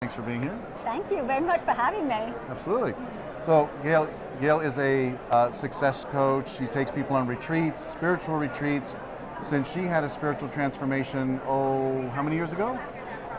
Thanks for being here. Thank you very much for having me. Absolutely. So Gail is a success coach. She takes people on retreats, spiritual retreats. Since she had a spiritual transformation, how many years ago?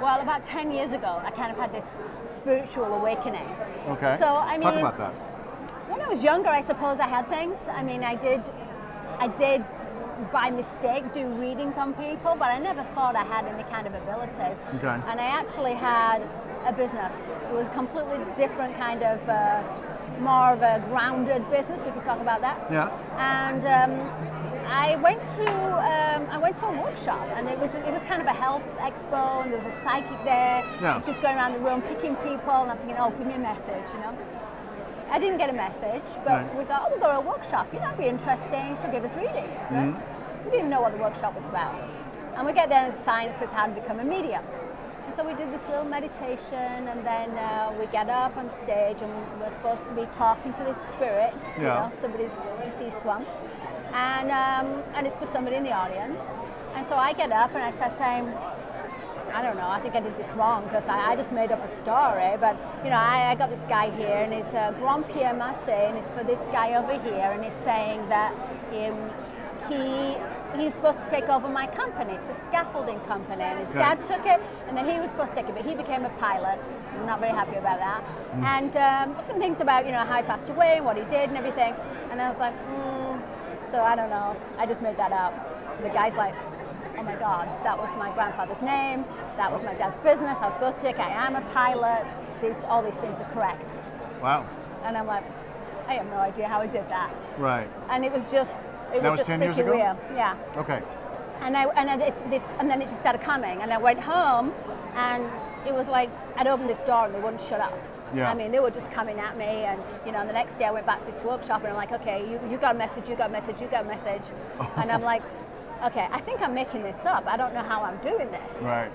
Well, about 10 years ago, I kind of had this spiritual awakening. Okay. So, I mean, talk about that. When I was younger, I suppose I had things. I mean, I did by mistake do readings on people, but I never thought I had any kind of abilities. Okay. And I actually had a business. It was a completely different kind of, more of a grounded business. We could talk about that. Yeah. And I went to a workshop, and it was kind of a health expo, and there was a psychic there, yeah. just going around the room picking people, and I'm thinking, oh, give me a message, you know. I didn't get a message, but right. we thought, oh, we'll go to a workshop. You know, it'd be interesting. She'll give us readings, right? Mm-hmm. We didn't know what the workshop was about. And we get there and science says how to become a medium. And so we did this little meditation, and then we get up on stage, and we're supposed to be talking to this spirit, yeah. you know, somebody's deceased one. And it's for somebody in the audience. And so I get up and I start saying, I don't know, I think I did this wrong because I just made up a story, but you know, I got this guy here, and it's a Grand Pierre Massé, and it's for this guy over here, and he's saying that he's supposed to take over my company. It's a scaffolding company, and his dad took it, and then he was supposed to take it, but he became a pilot. I'm not very happy about that. And different things about, you know, how he passed away and what he did and everything. And I was like, so I don't know, I just made that up. The guy's like, oh my God, that was my grandfather's name, that was my dad's business, I was supposed to take it, I am a pilot, all these things are correct. Wow. And I'm like, I have no idea how I did that. Right. And it was just, that was 10 years ago? Real. Yeah. Okay. And then it just started coming, and I went home, and it was like, I'd opened this door and they wouldn't shut up. Yeah. I mean, they were just coming at me, and you know, the next day I went back to this workshop, and I'm like, okay, you got a message, you got a message, you got a message. And I'm like, okay, I think I'm making this up. I don't know how I'm doing this. Right.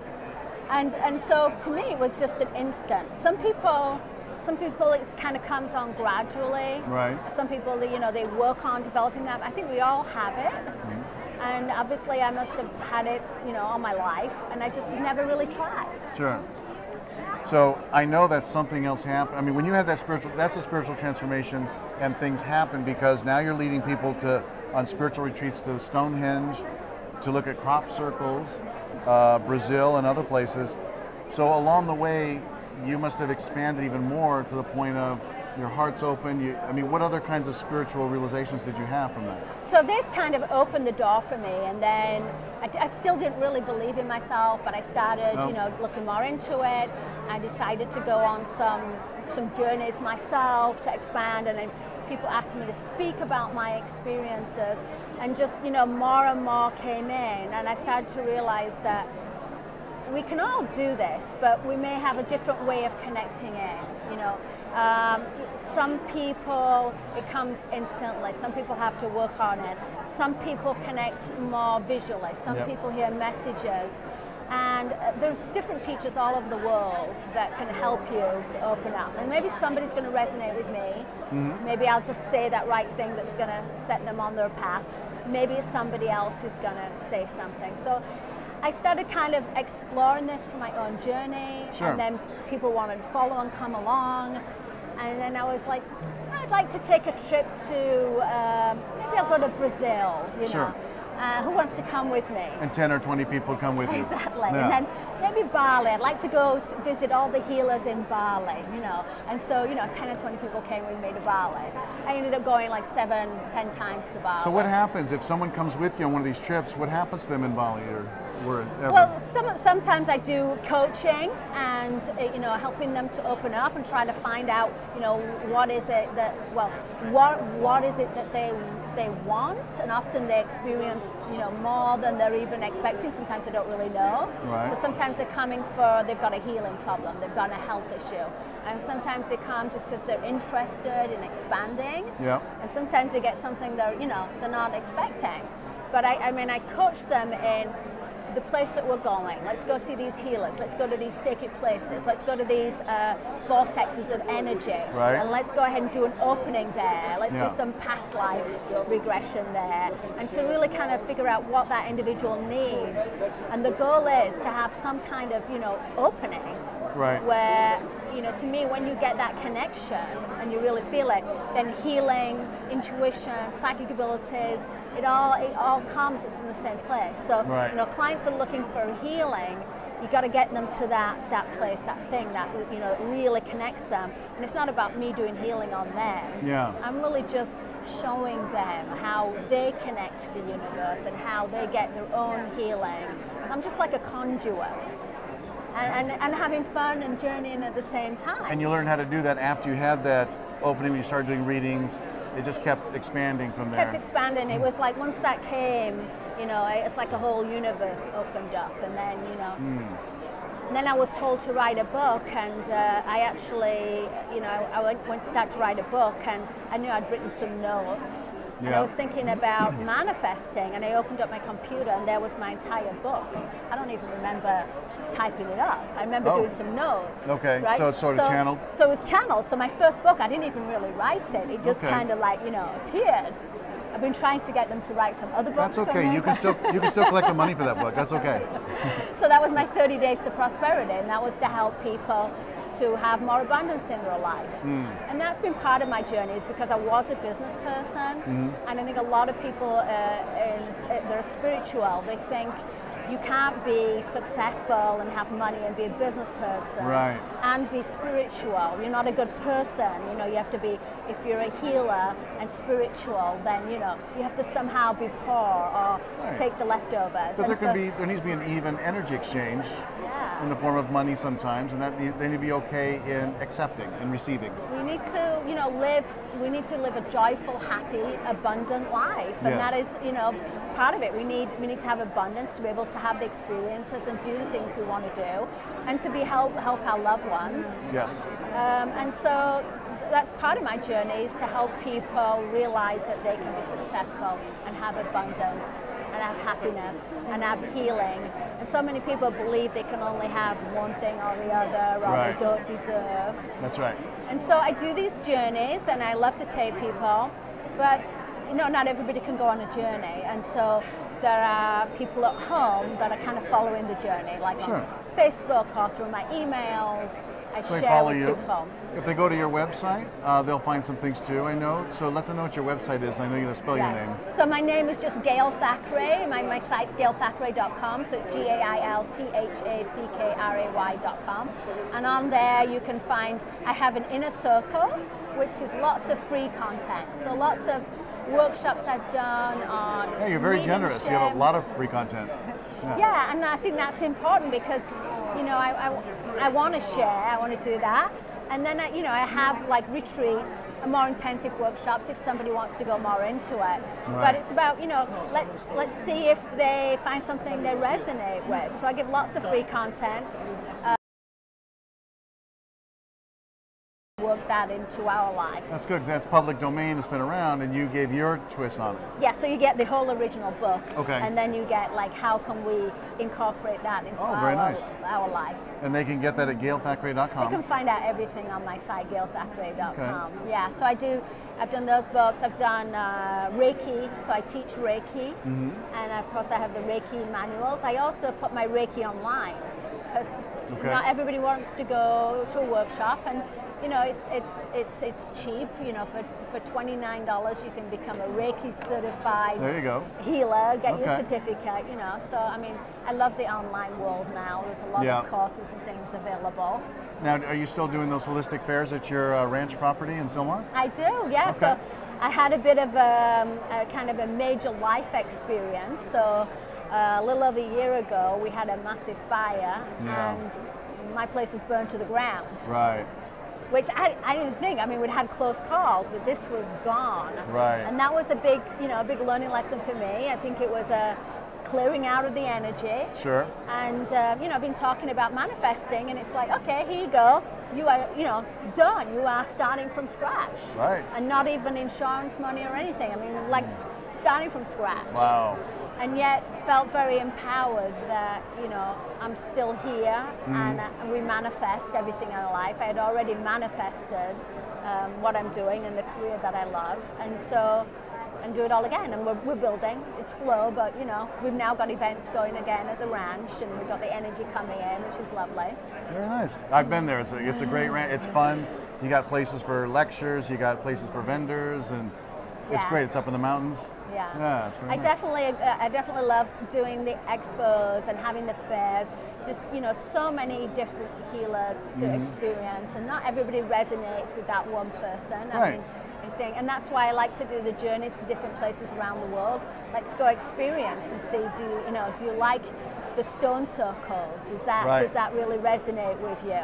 And so to me, it was just an instant. Some people it kind of comes on gradually. Right. Some people, you know, they work on developing that. I think we all have it. Mm-hmm. And obviously I must have had it, you know, all my life, and I just never really tried. Sure. So I know that something else happened. I mean, when you had that's a spiritual transformation, and things happen because now you're leading people on spiritual retreats to Stonehenge, to look at crop circles, Brazil and other places. So along the way, you must have expanded even more to the point of your heart's open. I mean, what other kinds of spiritual realizations did you have from that? So this kind of opened the door for me, and then I still didn't really believe in myself, but I started, you know, looking more into it. I decided to go on some journeys myself to expand, and then people asked me to speak about my experiences, and just, you know, more and more came in, and I started to realize that we can all do this, but we may have a different way of connecting in, you know. Some people, it comes instantly. Some people have to work on it. Some people connect more visually. Some people hear messages. And there's different teachers all over the world that can help you to open up. And maybe somebody's going to resonate with me. Mm-hmm. Maybe I'll just say that right thing that's going to set them on their path. Maybe somebody else is going to say something. So I started kind of exploring this for my own journey. Sure. And then people wanted to follow and come along. And then I was like, I'd like to take a trip to, maybe I'll go to Brazil, you know. Who wants to come with me? And 10 or 20 people come with you. Exactly. Yeah. And then maybe Bali. I'd like to go visit all the healers in Bali, you know. And so, you know, 10 or 20 people came with me to Bali. I ended up going like 7, 10 times to Bali. So what happens if someone comes with you on one of these trips? What happens to them in Bali or wherever? Well, sometimes I do coaching and, you know, helping them to open up and try to find out, you know, what is it that they want, and often they experience, you know, more than they're even expecting. Sometimes they don't really know. Right. So sometimes they're coming they've got a healing problem, they've got a health issue. And sometimes they come just because they're interested in expanding. Yeah. And sometimes they get something they're not expecting. But I mean, I coach them in the place that we're going. Let's go see these healers. Let's go to these sacred places. Let's go to these vortexes of energy. Right. And let's go ahead and do an opening there. Let's do some past life regression there. And to really kind of figure out what that individual needs. And the goal is to have some kind of, you know, opening. Right. Where, to me, when you get that connection and you really feel it, then healing, intuition, psychic abilities, it all comes from the same place. So, clients are looking for healing. You got to get them to that place, that thing that really connects them. And it's not about me doing healing on them. Yeah. I'm really just showing them how they connect to the universe and how they get their own healing. I'm just like a conduit. And having fun and journeying at the same time. And you learned how to do that after you had that opening when you started doing readings. It just kept expanding from there. Kept expanding. It was like once that came, it's like a whole universe opened up, and then and then I was told to write a book, and I actually, I went to start to write a book, and I knew I'd written some notes. And I was thinking about manifesting, and I opened up my computer, and there was my entire book. I don't even remember typing it up. I remember doing some notes. Okay, right? so it's sort of channeled? So it was channeled. So my first book, I didn't even really write it. It just kind of appeared. I've been trying to get them to write some other books. That's okay. You can still collect the money for that book. That's okay. So that was my 30 Days to Prosperity, and that was to help people to have more abundance in their life. And that's been part of my journey, is because I was a business person, and I think a lot of people, they're spiritual. They think you can't be successful and have money and be a business person and be spiritual. You're not a good person. You have to be, if you're a healer and spiritual, then you have to somehow be poor or take the leftovers. But there needs to be an even energy exchange in the form of money sometimes, and they need to be okay in accepting and receiving. We need to, live a joyful, happy, abundant life, and that is, part of it. We need to have abundance to be able to have the experiences and do the things we want to do, and to be help our loved ones. Yes. And so that's part of my journey, is to help people realize that they can be successful and have abundance and have happiness and have healing. And so many people believe they can only have one thing or the other, or they don't deserve. That's right. And so I do these journeys, and I love to take people, but not everybody can go on a journey. And so there are people at home that are kind of following the journey, like on Facebook or through my emails. I share with people. If they go to your website, they'll find some things too, I know. So let them know what your website is. I know you're going to spell your name. So my name is just Gail Thackray. My site's gailthackray.com. So it's GailThackray.com. And on there you can find, I have an inner circle, which is lots of free content. So lots of workshops I've done on. Yeah, you're very generous. You have a lot of free content. Yeah, and I think that's important because, I want to share. I want to do that. And then, I have like retreats and more intensive workshops if somebody wants to go more into it. But it's about, let's see if they find something they resonate with. So I give lots of free content. Work that into our life. That's good, because that's public domain. It's been around, and you gave your twist on it. Yeah, so you get the whole original book, and then you get like how can we incorporate that into our life. And they can get that at gailthackray.com. They can find out everything on my site, gailthackray.com. Yeah, so I've done those books. I've done Reiki, so I teach Reiki, and of course I have the Reiki manuals. I also put my Reiki online because not everybody wants to go to a workshop, and it's cheap. For $29 you can become a Reiki certified healer, get your certificate. So I love the online world now. There's a lot of courses and things available. Now, are you still doing those holistic fairs at your ranch property in Sylmar? I do, yeah. So I had a bit of a kind of a major life experience. So a little over a year ago, we had a massive fire, and my place was burned to the ground. Right. Which I didn't think. We'd had close calls, but this was gone. Right. And that was a big learning lesson for me. I think it was a clearing out of the energy. Sure. And I've been talking about manifesting, and it's like, okay, here you go. You are, done. You are starting from scratch. Right. And not even insurance money or anything. Like starting from scratch. Wow. And yet felt very empowered that, I'm still here, and we manifest everything in our life. I had already manifested what I'm doing and the career that I love. And so and do it all again. And we're building. It's slow, but you know, we've now got events going again at the ranch, and we've got the energy coming in, which is lovely. Very nice. I've been there. It's a great ranch. It's fun. You got places for lectures. You got places for vendors, and it's great. It's up in the mountains. Yeah. It's very I nice. definitely love doing the expos and having the fairs. There's, you know, so many different healers to experience, and not everybody resonates with that one person. I mean, I think, and that's why I like to do the journeys to different places around the world. Let's go experience and see. Do you like the stone circles? Does that really resonate with you?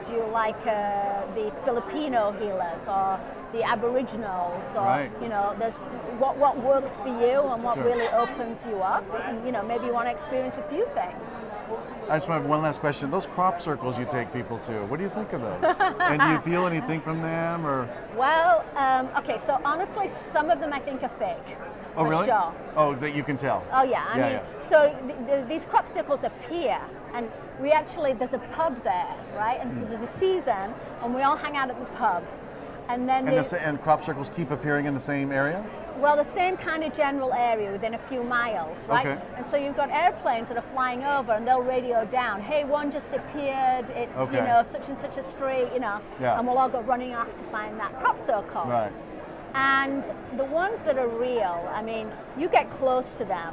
Do you like the Filipino healers or the Aboriginals, or you know, there's what works for you and what really opens you up, and you know, maybe you want to experience a few things. I just want to have one last question. Those crop circles you take people to, what do you think of those? And do you feel anything from them, or? Well, okay, so honestly, some of them I think are fake. Oh, for really? Sure. Oh, that you can tell. Oh yeah, I mean, so these crop circles appear, and there's a pub there, right? And so there's a season, and we all hang out at the pub. And then and crop circles keep appearing in the same area? Well, the same kind of general area within a few miles, right? Okay. And so you've got airplanes that are flying over, and they'll radio down, hey, one just appeared, it's, you know, such and such a street, you know, and we'll all go running off to find that crop circle. Right. And the ones that are real, I mean, you get close to them,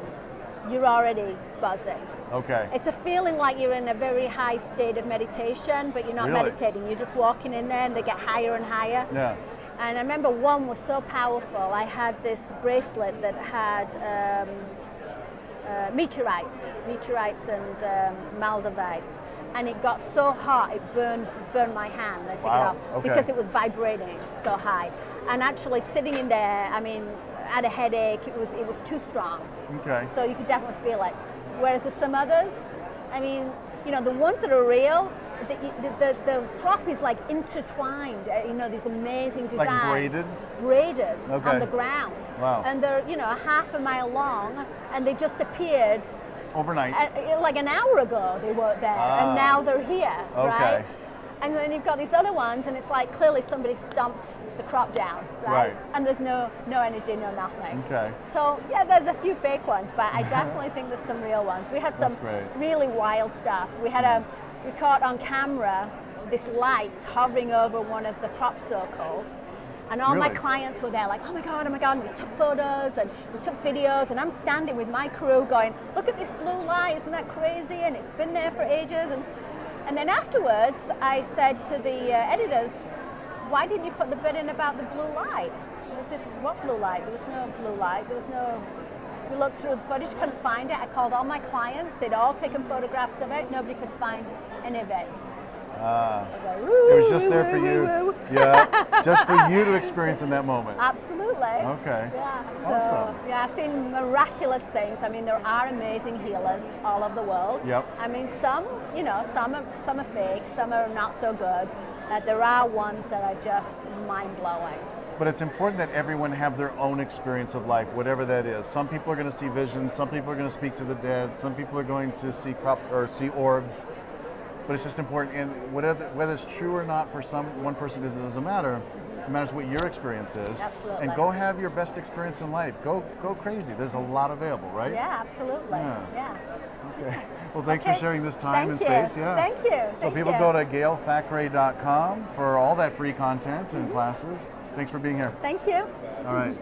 you're already buzzing. Okay. It's a feeling like you're in a very high state of meditation, but you're not meditating. You're just walking in there, and they get higher and higher. Yeah. And I remember one was so powerful. I had this bracelet that had meteorites and Maldavite. And it got so hot, it burned my hand. I took it off because it was vibrating so high. And actually sitting in there, I mean, I had a headache. It was too strong. Okay. So you could definitely feel it. Whereas there's some others, I mean, you know, the ones that are real, the crop is like intertwined. You know, these amazing designs. Like braided on the ground. Wow. And they're, you know, half a mile long, and they just appeared overnight. Like an hour ago they weren't there, and now they're here, right? And then you've got these other ones, and it's like clearly somebody stumped the crop down, right? And there's no energy, no nothing. Okay. So yeah, there's a few fake ones, but I definitely think there's some real ones. We had some really wild stuff. We caught on camera this light hovering over one of the crop circles. And all my clients were there like, oh my God, and we took photos and we took videos, and I'm standing with my crew going, look at this blue light, isn't that crazy? And it's been there for ages. And then afterwards, I said to the editors, why didn't you put the bit in about the blue light? And they said, what blue light? There was no blue light. We looked through the footage, couldn't find it. I called all my clients. They'd all taken photographs of it. Nobody could find any of it. It was just there for you. Yeah, just for you to experience in that moment. Absolutely. Okay. Yeah. So, awesome. Yeah, I've seen miraculous things. I mean, there are amazing healers all over the world. Yep. I mean, some are fake, some are not so good. There are ones that are just mind-blowing. But it's important that everyone have their own experience of life, whatever that is. Some people are going to see visions, some people are going to speak to the dead, some people are going to see see orbs. But it's just important, and whether it's true or not for one person, it doesn't matter. It matters what your experience is. Absolutely. And go have your best experience in life. Go crazy. There's a lot available, right? Yeah, absolutely. Yeah. Okay. Well, thanks for sharing this time and space. Yeah. Thank you. So people go to GailThackray.com for all that free content and classes. Thanks for being here. Thank you. All right.